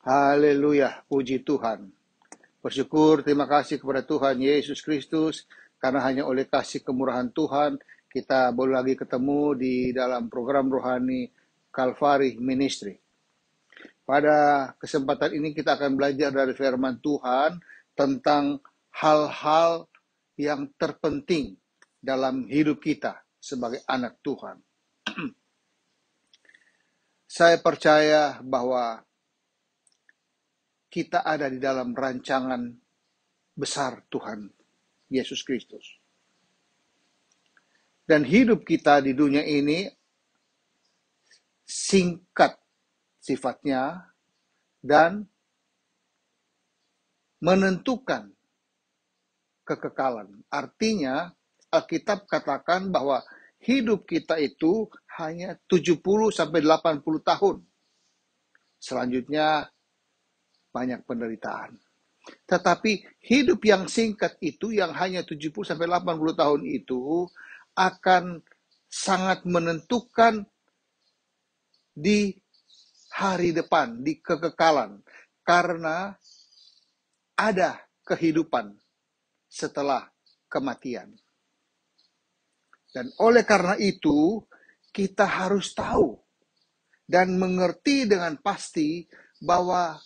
Haleluya, puji Tuhan. Bersyukur, terima kasih kepada Tuhan Yesus Kristus, karena hanya oleh kasih kemurahan Tuhan, kita boleh lagi ketemu di dalam program rohani Calvary Ministry. Pada kesempatan ini kita akan belajar dari firman Tuhan tentang hal-hal yang terpenting dalam hidup kita sebagai anak Tuhan. Saya percaya bahwa kita ada di dalam rancangan besar Tuhan Yesus Kristus. Dan hidup kita di dunia ini singkat sifatnya dan menentukan kekekalan. Artinya, Alkitab katakan bahwa hidup kita itu hanya 70-80 tahun. Selanjutnya, banyak penderitaan. Tetapi hidup yang singkat itu, yang hanya 70-80 tahun itu, akan sangat menentukan di hari depan, di kekekalan. Karena ada kehidupan setelah kematian. Dan oleh karena itu, kita harus tahu dan mengerti dengan pasti bahwa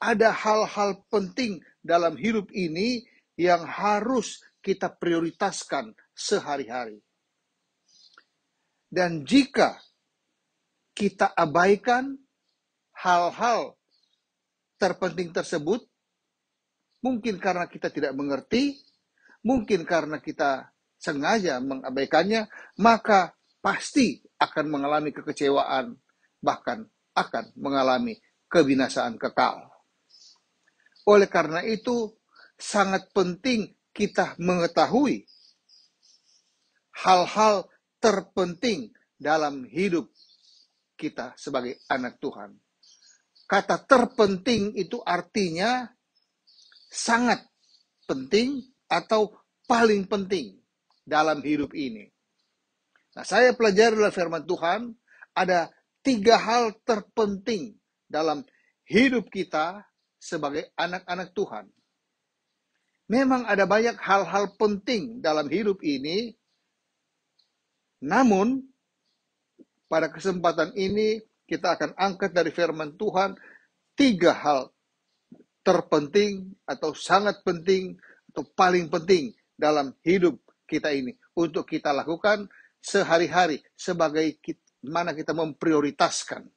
ada hal-hal penting dalam hidup ini yang harus kita prioritaskan sehari-hari. Dan jika kita abaikan hal-hal terpenting tersebut, mungkin karena kita tidak mengerti, mungkin karena kita sengaja mengabaikannya, maka pasti akan mengalami kekecewaan, bahkan akan mengalami kebinasaan kekal. Oleh karena itu, sangat penting kita mengetahui hal-hal terpenting dalam hidup kita sebagai anak Tuhan. Kata terpenting itu artinya sangat penting atau paling penting dalam hidup ini. Nah, saya pelajari dalam firman Tuhan, ada 3 hal terpenting dalam hidup kita sebagai anak-anak Tuhan. Memang ada banyak hal-hal penting dalam hidup ini, namun pada kesempatan ini kita akan angkat dari firman Tuhan 3 hal terpenting atau sangat penting atau paling penting dalam hidup kita ini untuk kita lakukan sehari-hari sebagai mana kita memprioritaskan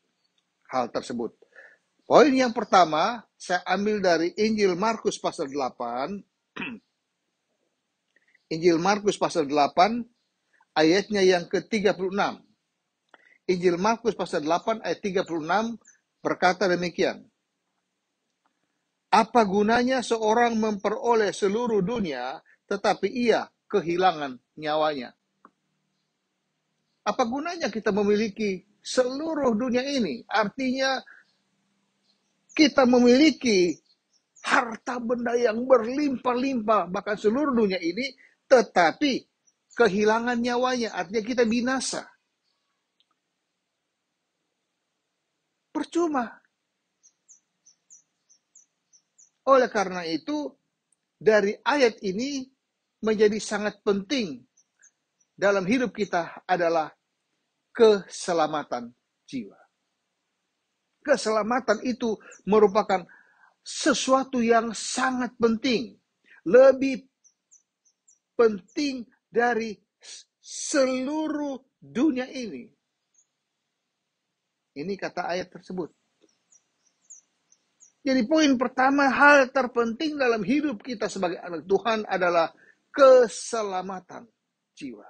hal tersebut. Poin yang pertama saya ambil dari Injil Markus pasal 8. Injil Markus pasal 8 ayatnya yang ke-36. Injil Markus pasal 8 ayat 36 berkata demikian. Apa gunanya seorang memperoleh seluruh dunia tetapi ia kehilangan nyawanya? Apa gunanya kita memiliki seluruh dunia ini? Artinya kita memiliki harta benda yang berlimpah-limpah, bahkan seluruh dunia ini, tetapi kehilangan nyawanya, artinya kita binasa. Percuma. Oleh karena itu, dari ayat ini menjadi sangat penting dalam hidup kita adalah keselamatan jiwa. Keselamatan itu merupakan sesuatu yang sangat penting. Lebih penting dari seluruh dunia ini. Ini kata ayat tersebut. Jadi poin pertama, hal terpenting dalam hidup kita sebagai anak Tuhan adalah keselamatan jiwa.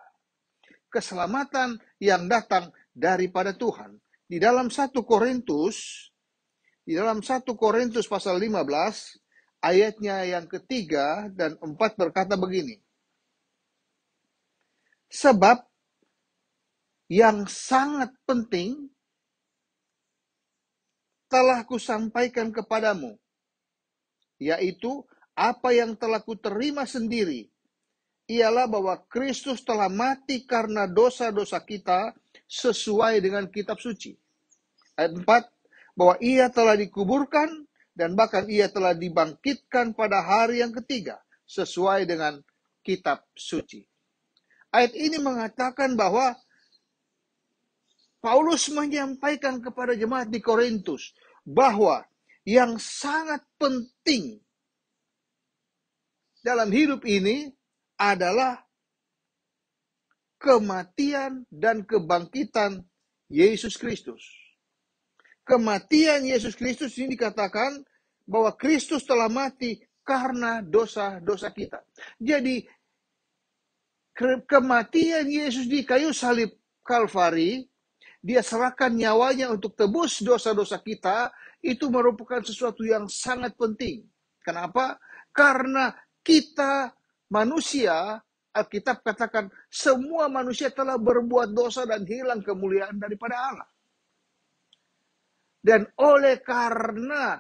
Keselamatan yang datang daripada Tuhan. Di dalam 1 Korintus pasal 15, ayatnya yang ketiga dan 4 berkata begini. Sebab yang sangat penting telah kusampaikan kepadamu, yaitu apa yang telah kuterima sendiri, ialah bahwa Kristus telah mati karena dosa-dosa kita sesuai dengan kitab suci. Ayat 4, bahwa ia telah dikuburkan dan bahkan ia telah dibangkitkan pada hari yang ketiga sesuai dengan kitab suci. Ayat ini mengatakan bahwa Paulus menyampaikan kepada jemaat di Korintus bahwa yang sangat penting dalam hidup ini adalah kematian dan kebangkitan Yesus Kristus. Kematian Yesus Kristus ini dikatakan bahwa Kristus telah mati karena dosa-dosa kita. Jadi kematian Yesus di kayu salib Kalvari, dia serahkan nyawanya untuk tebus dosa-dosa kita, itu merupakan sesuatu yang sangat penting. Kenapa? Karena kita manusia, Alkitab katakan semua manusia telah berbuat dosa dan hilang kemuliaan daripada Allah. Dan oleh karena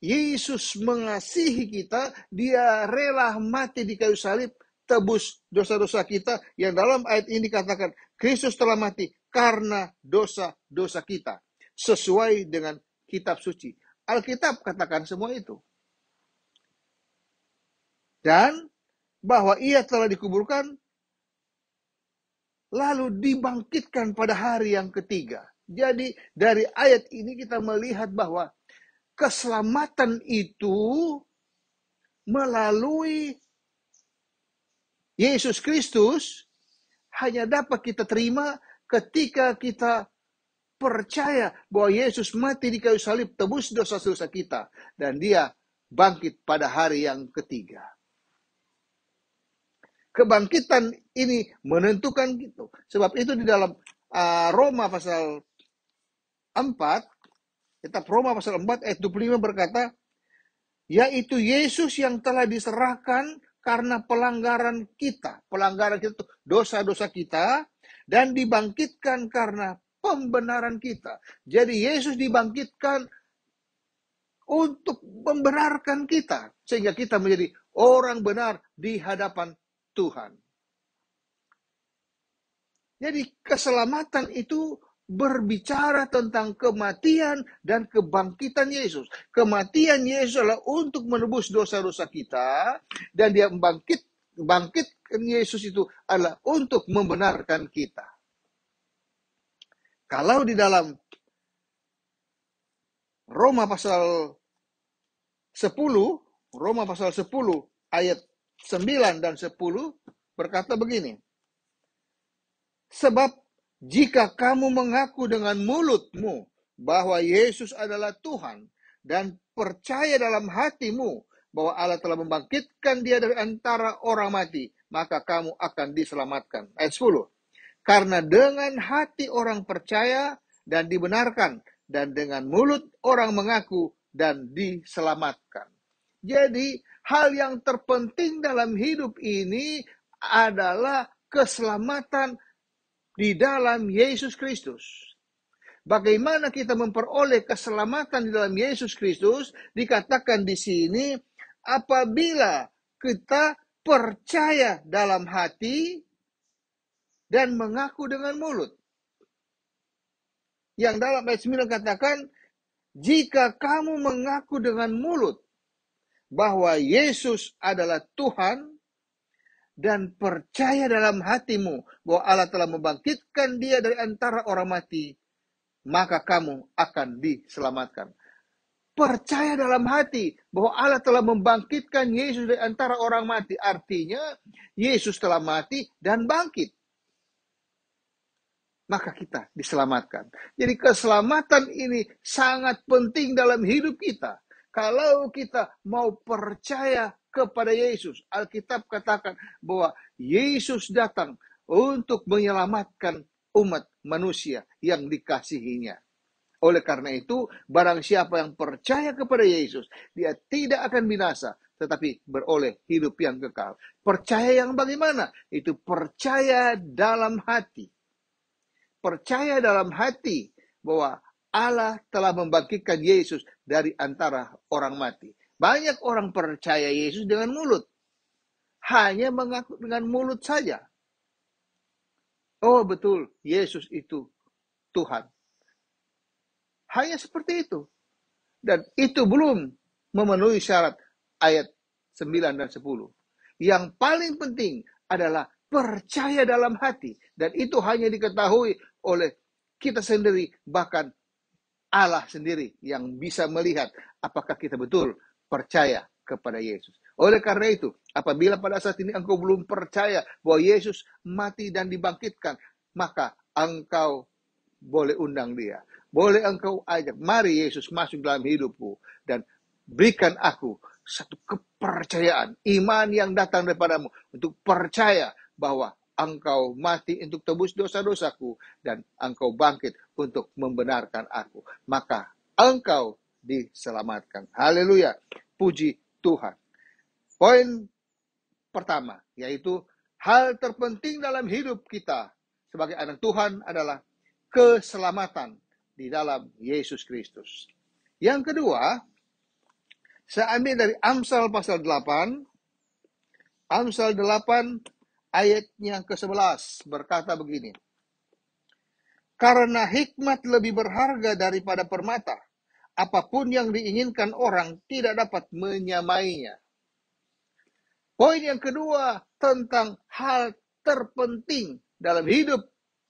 Yesus mengasihi kita, dia rela mati di kayu salib, tebus dosa-dosa kita, yang dalam ayat ini dikatakan, Kristus telah mati karena dosa-dosa kita, sesuai dengan kitab suci. Alkitab katakan semua itu. Dan bahwa ia telah dikuburkan, lalu dibangkitkan pada hari yang ketiga. Jadi dari ayat ini kita melihat bahwa keselamatan itu melalui Yesus Kristus hanya dapat kita terima ketika kita percaya bahwa Yesus mati di kayu salib tebus dosa-dosa kita dan dia bangkit pada hari yang ketiga. Kebangkitan ini menentukan gitu. Sebab itu di dalam Roma pasal 4, kitab Roma pasal 4 ayat 25 berkata, yaitu Yesus yang telah diserahkan karena pelanggaran kita itu dosa-dosa kita, dan dibangkitkan karena pembenaran kita. Jadi Yesus dibangkitkan untuk membenarkan kita, sehingga kita menjadi orang benar di hadapan Tuhan. Jadi keselamatan itu berbicara tentang kematian dan kebangkitan Yesus. Kematian Yesus adalah untuk menebus dosa-dosa kita, dan dia bangkitkan Yesus itu adalah untuk membenarkan kita. Kalau di dalam Roma pasal 10 ayat 9 dan 10 berkata begini. Sebab jika kamu mengaku dengan mulutmu bahwa Yesus adalah Tuhan dan percaya dalam hatimu bahwa Allah telah membangkitkan dia dari antara orang mati, maka kamu akan diselamatkan. Ayat 10. Karena dengan hati orang percaya dan dibenarkan, dan dengan mulut orang mengaku dan diselamatkan. Jadi hal yang terpenting dalam hidup ini adalah keselamatan di dalam Yesus Kristus. Bagaimana kita memperoleh keselamatan di dalam Yesus Kristus? Dikatakan di sini, apabila kita percaya dalam hati dan mengaku dengan mulut. Yang dalam ayat 9 katakan, jika kamu mengaku dengan mulut bahwa Yesus adalah Tuhan dan percaya dalam hatimu bahwa Allah telah membangkitkan dia dari antara orang mati, maka kamu akan diselamatkan. Percaya dalam hati bahwa Allah telah membangkitkan Yesus dari antara orang mati, artinya Yesus telah mati dan bangkit. Maka kita diselamatkan. Jadi keselamatan ini sangat penting dalam hidup kita. Kalau kita mau percaya kepada Yesus, Alkitab katakan bahwa Yesus datang untuk menyelamatkan umat manusia yang dikasihinya. Oleh karena itu, barang siapa yang percaya kepada Yesus, dia tidak akan binasa, tetapi beroleh hidup yang kekal. Percaya yang bagaimana? Itu percaya dalam hati. Percaya dalam hati bahwa Allah telah membangkitkan Yesus dari antara orang mati. Banyak orang percaya Yesus dengan mulut. Hanya mengaku dengan mulut saja. Oh betul, Yesus itu Tuhan. Hanya seperti itu. Dan itu belum memenuhi syarat ayat 9 dan 10. Yang paling penting adalah percaya dalam hati. Dan itu hanya diketahui oleh kita sendiri, bahkan Allah sendiri yang bisa melihat apakah kita betul percaya kepada Yesus. Oleh karena itu, apabila pada saat ini engkau belum percaya bahwa Yesus mati dan dibangkitkan, maka engkau boleh undang dia. Boleh engkau ajak, mari Yesus masuk dalam hidupku dan berikan aku satu kepercayaan, iman yang datang daripadamu untuk percaya bahwa engkau mati untuk tebus dosa-dosaku dan engkau bangkit untuk membenarkan aku. Maka engkau diselamatkan. Haleluya. Puji Tuhan. Poin pertama, yaitu hal terpenting dalam hidup kita sebagai anak Tuhan adalah keselamatan di dalam Yesus Kristus. Yang kedua, saya ambil dari Amsal pasal 8. Amsal 8 ayatnya ke-11 berkata begini. Karena hikmat lebih berharga daripada permata, apapun yang diinginkan orang tidak dapat menyamainya. Poin yang kedua tentang hal terpenting dalam hidup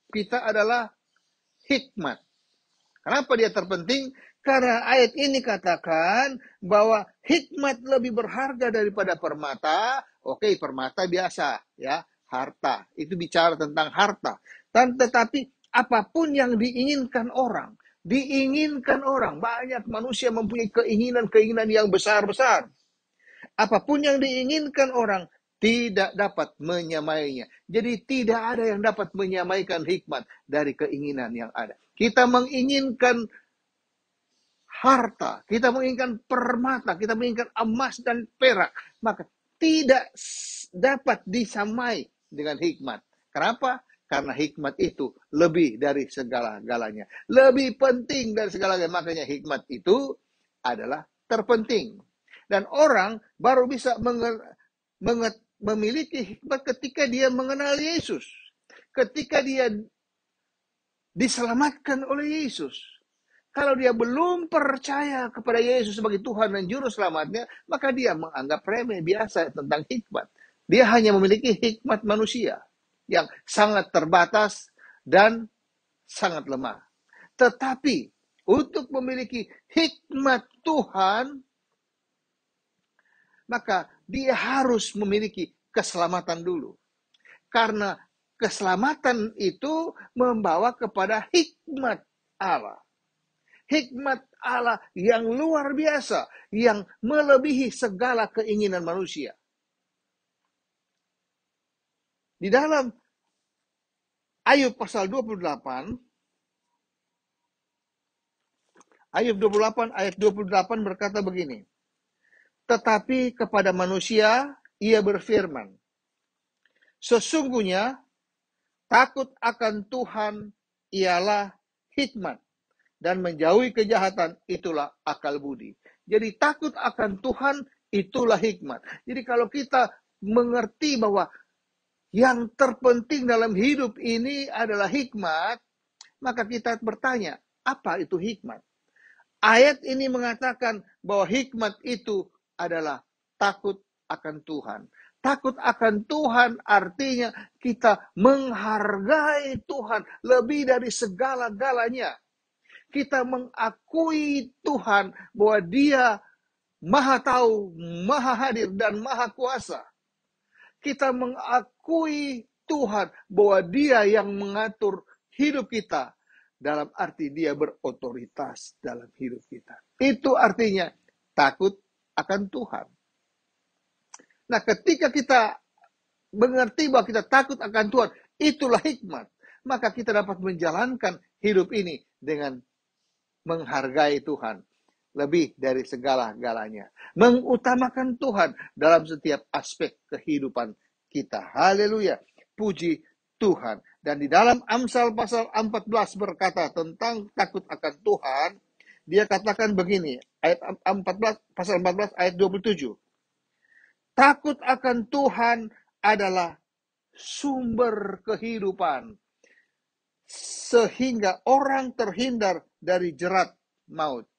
kita adalah hikmat. Kenapa dia terpenting? Karena ayat ini katakan bahwa hikmat lebih berharga daripada permata. Oke, permata biasa, ya, harta. Itu bicara tentang harta. Tetapi apapun yang diinginkan orang, banyak manusia mempunyai keinginan yang besar-besar. Apapun yang diinginkan orang tidak dapat menyamainya. Jadi tidak ada yang dapat menyamaikan hikmat dari keinginan yang ada. Kita menginginkan harta, kita menginginkan permata, kita menginginkan emas dan perak, maka tidak dapat disamai dengan hikmat. Kenapa? Karena hikmat itu lebih dari segala-galanya. Lebih penting dari segala-galanya. Makanya hikmat itu adalah terpenting. Dan orang baru bisa memiliki hikmat ketika dia mengenal Yesus. Ketika dia diselamatkan oleh Yesus. Kalau dia belum percaya kepada Yesus sebagai Tuhan dan Juru Selamatnya, maka dia menganggap remeh biasa tentang hikmat. Dia hanya memiliki hikmat manusia yang sangat terbatas dan sangat lemah. Tetapi untuk memiliki hikmat Tuhan, maka dia harus memiliki keselamatan dulu. Karena keselamatan itu membawa kepada hikmat Allah. Hikmat Allah yang luar biasa, yang melebihi segala keinginan manusia. Di dalam Ayub pasal 28, Ayub 28 ayat 28 berkata begini. Tetapi kepada manusia ia berfirman, sesungguhnya takut akan Tuhan ialah hikmat. Dan menjauhi kejahatan itulah akal budi. Jadi takut akan Tuhan itulah hikmat. Jadi kalau kita mengerti bahwa yang terpenting dalam hidup ini adalah hikmat, maka kita bertanya, apa itu hikmat? Ayat ini mengatakan bahwa hikmat itu adalah takut akan Tuhan. Takut akan Tuhan artinya kita menghargai Tuhan lebih dari segala-galanya. Kita mengakui Tuhan bahwa Dia Maha Tahu, Maha Hadir, dan Maha Kuasa. Kita mengakui Tuhan bahwa Dia yang mengatur hidup kita, dalam arti Dia berotoritas dalam hidup kita. Itu artinya takut akan Tuhan. Nah, ketika kita mengerti bahwa kita takut akan Tuhan, itulah hikmat. Maka kita dapat menjalankan hidup ini dengan menghargai Tuhan lebih dari segala-galanya. Mengutamakan Tuhan dalam setiap aspek kehidupan kita. Haleluya. Puji Tuhan. Dan di dalam Amsal pasal 14 berkata tentang takut akan Tuhan, dia katakan begini, ayat 14 pasal 14 ayat 27. Takut akan Tuhan adalah sumber kehidupan, sehingga orang terhindar dari jerat maut.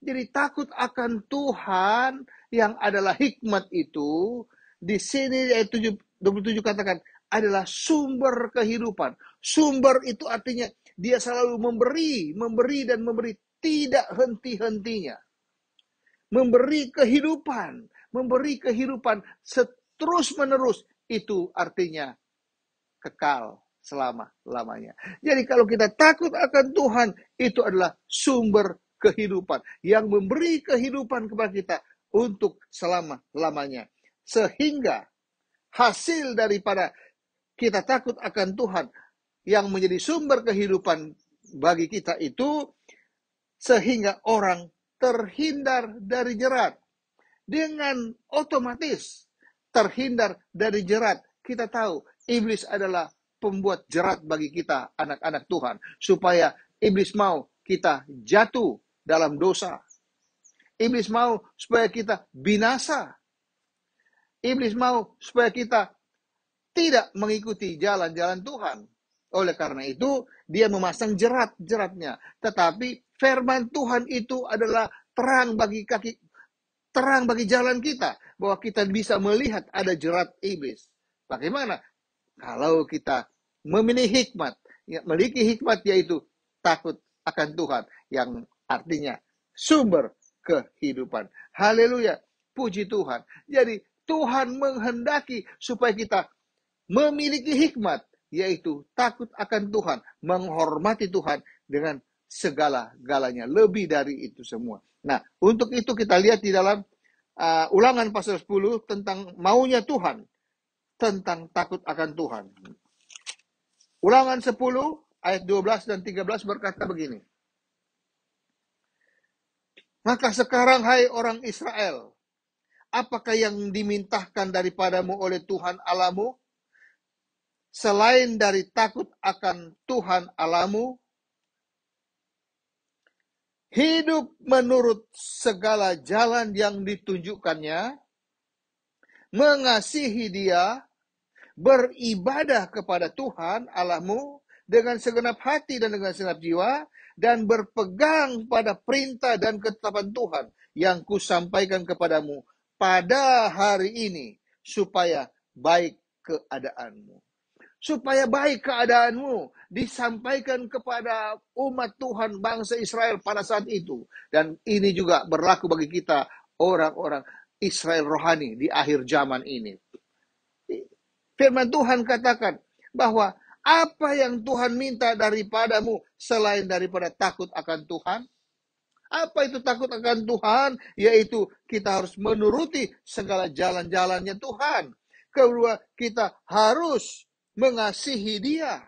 Jadi takut akan Tuhan yang adalah hikmat itu, di sini ayat 27 katakan, adalah sumber kehidupan. Sumber itu artinya dia selalu memberi dan memberi, tidak henti-hentinya. Memberi kehidupan terus menerus, itu artinya kekal selama-lamanya. Jadi kalau kita takut akan Tuhan, itu adalah sumber kehidupan yang memberi kehidupan kepada kita untuk selama-lamanya. Sehingga hasil daripada kita takut akan Tuhan yang menjadi sumber kehidupan bagi kita itu, sehingga orang terhindar dari jerat. Dengan otomatis terhindar dari jerat. Kita tahu iblis adalah pembuat jerat bagi kita, anak-anak Tuhan, supaya iblis mau kita jatuh dalam dosa. Iblis mau supaya kita binasa. Iblis mau supaya kita tidak mengikuti jalan-jalan Tuhan. Oleh karena itu, dia memasang jerat-jeratnya. Tetapi firman Tuhan itu adalah terang bagi jalan kita, bahwa kita bisa melihat ada jerat iblis. Bagaimana? Kalau kita memiliki hikmat, yaitu takut akan Tuhan, yang artinya sumber kehidupan. Haleluya, puji Tuhan. Jadi Tuhan menghendaki supaya kita memiliki hikmat, yaitu takut akan Tuhan, menghormati Tuhan dengan segala-galanya, lebih dari itu semua. Nah, untuk itu kita lihat di dalam Ulangan pasal 10 tentang maunya Tuhan, tentang takut akan Tuhan. Ulangan 10 ayat 12 dan 13 berkata begini. Maka sekarang hai orang Israel, apakah yang dimintakan daripadamu oleh Tuhan Allahmu, selain dari takut akan Tuhan Allahmu, hidup menurut segala jalan yang ditunjukkannya, mengasihi Dia, beribadah kepada Tuhan Allahmu dengan segenap hati dan dengan segenap jiwa, dan berpegang pada perintah dan ketetapan Tuhan yang kusampaikan kepadamu pada hari ini, supaya baik keadaanmu. Supaya baik keadaanmu disampaikan kepada umat Tuhan bangsa Israel pada saat itu. Dan ini juga berlaku bagi kita, orang-orang Israel rohani di akhir zaman ini. Firman Tuhan katakan bahwa apa yang Tuhan minta daripadamu selain daripada takut akan Tuhan? Apa itu takut akan Tuhan? Yaitu kita harus menuruti segala jalan-jalannya Tuhan. Kedua, kita harus mengasihi Dia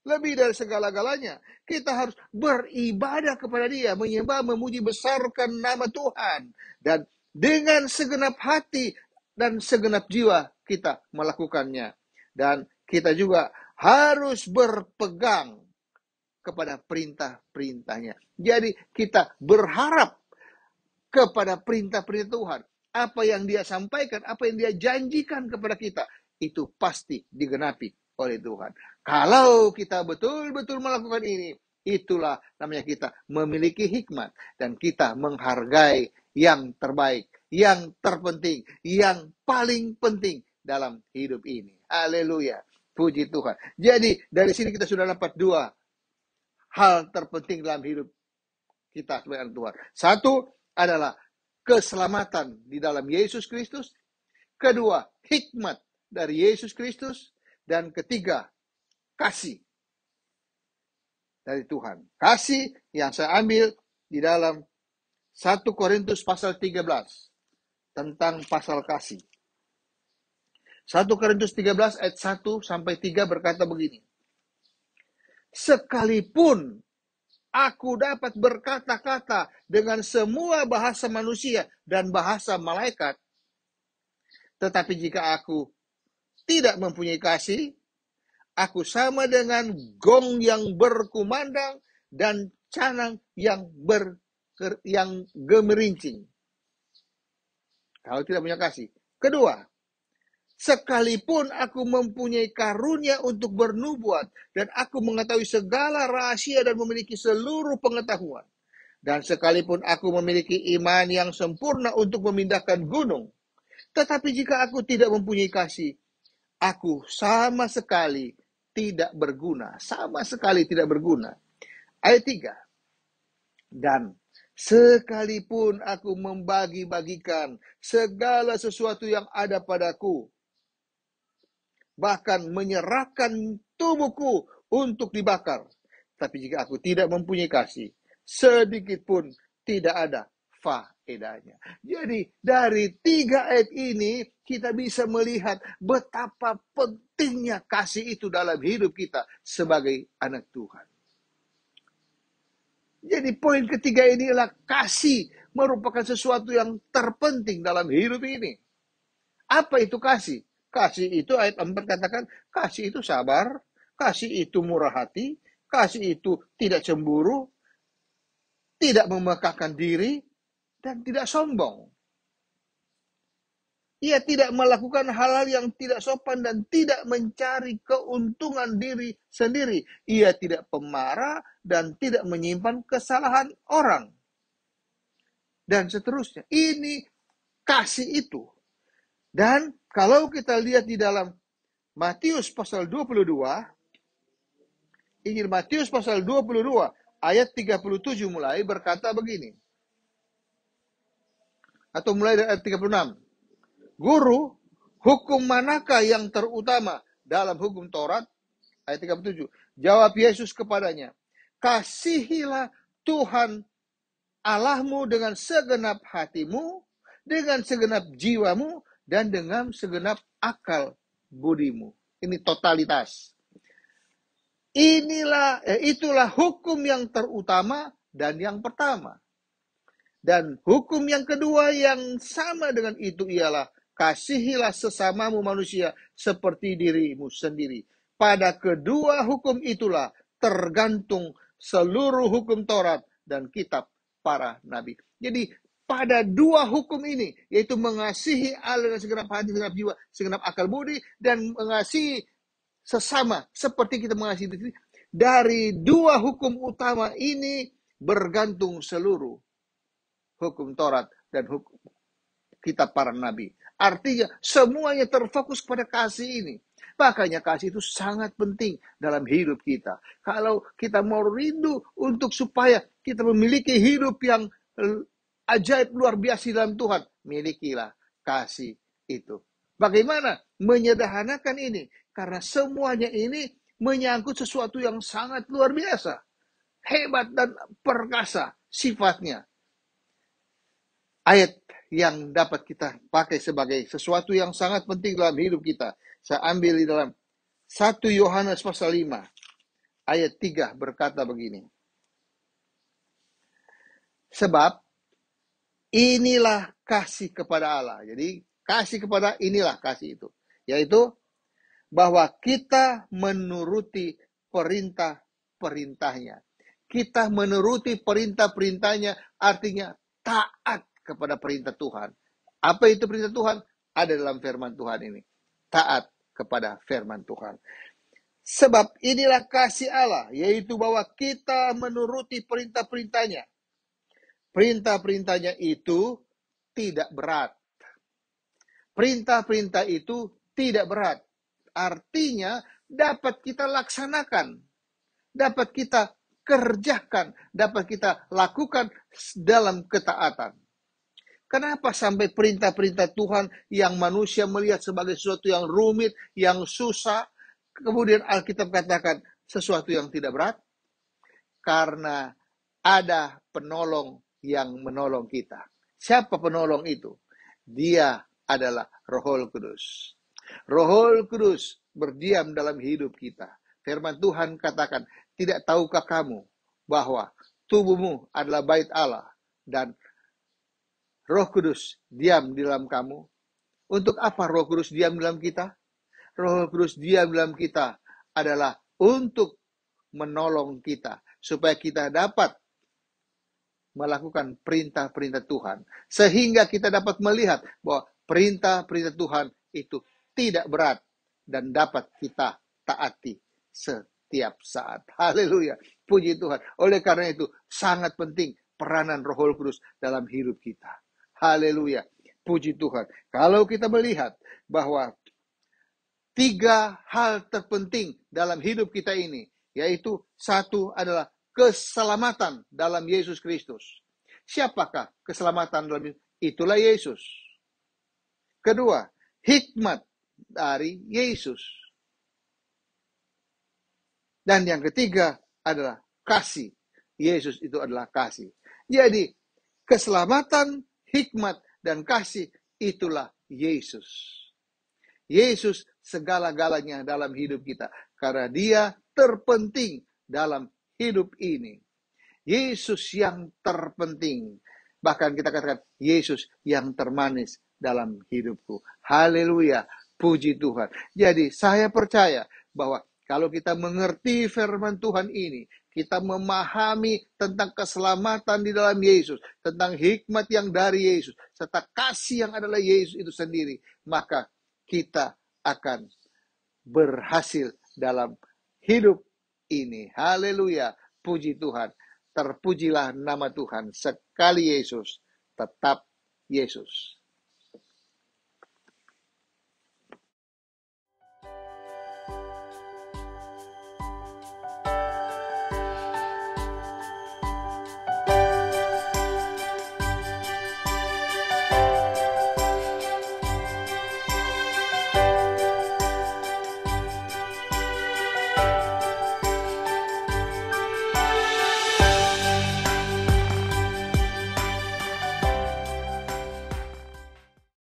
lebih dari segala-galanya. Kita harus beribadah kepada Dia, menyembah, memuji, besarkan nama Tuhan. Dan dengan segenap hati dan segenap jiwa kita melakukannya. Dan kita juga harus berpegang kepada perintah-perintahnya. Jadi kita berharap kepada perintah-perintah Tuhan. Apa yang Dia sampaikan, apa yang Dia janjikan kepada kita, itu pasti digenapi oleh Tuhan. Kalau kita betul-betul melakukan ini, itulah namanya kita memiliki hikmat. Dan kita menghargai yang terbaik, yang terpenting, yang paling penting dalam hidup ini. Haleluya, puji Tuhan. Jadi dari sini kita sudah dapat dua hal terpenting dalam hidup kita sebagai anak Tuhan. Satu adalah keselamatan di dalam Yesus Kristus. Kedua, hikmat dari Yesus Kristus. Dan ketiga, kasih dari Tuhan. Kasih yang saya ambil di dalam 1 Korintus pasal 13 tentang pasal kasih. 1 Korintus 13 ayat 1 sampai 3 berkata begini. Sekalipun aku dapat berkata-kata dengan semua bahasa manusia dan bahasa malaikat, tetapi jika aku tidak mempunyai kasih, aku sama dengan gong yang berkumandang dan canang yang gemerincing. Kalau tidak punya kasih. Kedua, sekalipun aku mempunyai karunia untuk bernubuat dan aku mengetahui segala rahasia dan memiliki seluruh pengetahuan Dan sekalipun aku memiliki iman yang sempurna untuk memindahkan gunung, tetapi jika aku tidak mempunyai kasih, aku sama sekali tidak berguna. Sama sekali tidak berguna. Ayat 3. Dan sekalipun aku membagi-bagikan segala sesuatu yang ada padaku, bahkan menyerahkan tubuhku untuk dibakar, tapi jika aku tidak mempunyai kasih, sedikit pun tidak ada faedahnya. Jadi dari 3 ayat ini kita bisa melihat betapa pentingnya kasih itu dalam hidup kita sebagai anak Tuhan. Jadi poin ketiga inilah kasih merupakan sesuatu yang terpenting dalam hidup ini. Apa itu kasih? Kasih itu ayat 4 katakan, kasih itu sabar, kasih itu murah hati, kasih itu tidak cemburu, tidak memekakkan diri, dan tidak sombong. Ia tidak melakukan hal-hal yang tidak sopan dan tidak mencari keuntungan diri sendiri. Ia tidak pemarah dan tidak menyimpan kesalahan orang. Dan seterusnya. Ini kasih itu. Dan kalau kita lihat di dalam Matius pasal 22, Injil Matius pasal 22, ayat 37 mulai berkata begini. Atau mulai dari ayat 36. Guru, hukum manakah yang terutama dalam hukum Taurat? Ayat 37. Jawab Yesus kepadanya, kasihilah Tuhan Allahmu dengan segenap hatimu, dengan segenap jiwamu, dan dengan segenap akal budimu. Ini totalitas. Itulah hukum yang terutama dan yang pertama. Dan hukum yang kedua yang sama dengan itu ialah kasihilah sesamamu manusia seperti dirimu sendiri. Pada kedua hukum itulah tergantung seluruh hukum Taurat dan kitab para nabi. Jadi pada dua hukum ini, yaitu mengasihi Allah dengan segenap hati, segenap jiwa, segenap akal budi, dan mengasihi sesama seperti kita mengasihi diri. Dari dua hukum utama ini bergantung seluruh hukum Taurat dan hukum kitab para nabi. Artinya semuanya terfokus pada kasih ini. Makanya kasih itu sangat penting dalam hidup kita. Kalau kita mau rindu untuk supaya kita memiliki hidup yang ajaib luar biasa dalam Tuhan, milikilah kasih itu. Bagaimana menyederhanakan ini? Karena semuanya ini menyangkut sesuatu yang sangat luar biasa. Hebat dan perkasa sifatnya. Ayat yang dapat kita pakai sebagai sesuatu yang sangat penting dalam hidup kita. Saya ambil di dalam 1 Yohanes pasal 5 ayat 3 berkata begini. Sebab inilah kasih kepada Allah. Jadi kasih kepada inilah kasih itu. Yaitu bahwa kita menuruti perintah-perintahnya. Kita menuruti perintah-perintahnya artinya taat kepada perintah Tuhan. Apa itu perintah Tuhan? Ada dalam firman Tuhan ini. Taat kepada firman Tuhan. Sebab inilah kasih Allah, yaitu bahwa kita menuruti perintah-perintahnya. Perintah-perintahnya itu tidak berat. Perintah-perintah itu tidak berat. Artinya dapat kita laksanakan. Dapat kita kerjakan. Dapat kita lakukan dalam ketaatan. Kenapa sampai perintah-perintah Tuhan yang manusia melihat sebagai sesuatu yang rumit, yang susah, kemudian Alkitab katakan sesuatu yang tidak berat? Karena ada penolong yang menolong kita. Siapa penolong itu? Dia adalah Roh Kudus. Roh Kudus berdiam dalam hidup kita. Firman Tuhan katakan, tidak tahukah kamu bahwa tubuhmu adalah bait Allah dan Roh Kudus diam di dalam kamu. Untuk apa Roh Kudus diam di dalam kita? Roh Kudus diam di dalam kita adalah untuk menolong kita. Supaya kita dapat melakukan perintah-perintah Tuhan. Sehingga kita dapat melihat bahwa perintah-perintah Tuhan itu tidak berat. Dan dapat kita taati setiap saat. Haleluya. Puji Tuhan. Oleh karena itu sangat penting peranan Roh Kudus dalam hidup kita. Haleluya. Puji Tuhan. Kalau kita melihat bahwa 3 hal terpenting dalam hidup kita ini, yaitu satu adalah keselamatan dalam Yesus Kristus. Siapakah keselamatan dalam Yesus? Itulah Yesus. Kedua, hikmat dari Yesus. Dan yang ketiga adalah kasih. Yesus itu adalah kasih. Jadi, keselamatan, hikmat, dan kasih itulah Yesus. Yesus segala-galanya dalam hidup kita. Karena dia terpenting dalam hidup ini. Yesus yang terpenting. Bahkan kita katakan, Yesus yang termanis dalam hidupku. Haleluya. Puji Tuhan. Jadi saya percaya bahwa kalau kita mengerti firman Tuhan ini, kita memahami tentang keselamatan di dalam Yesus, tentang hikmat yang dari Yesus, serta kasih yang adalah Yesus itu sendiri, maka kita akan berhasil dalam hidup ini. Haleluya. Puji Tuhan. Terpujilah nama Tuhan. Sekali Yesus, tetap Yesus.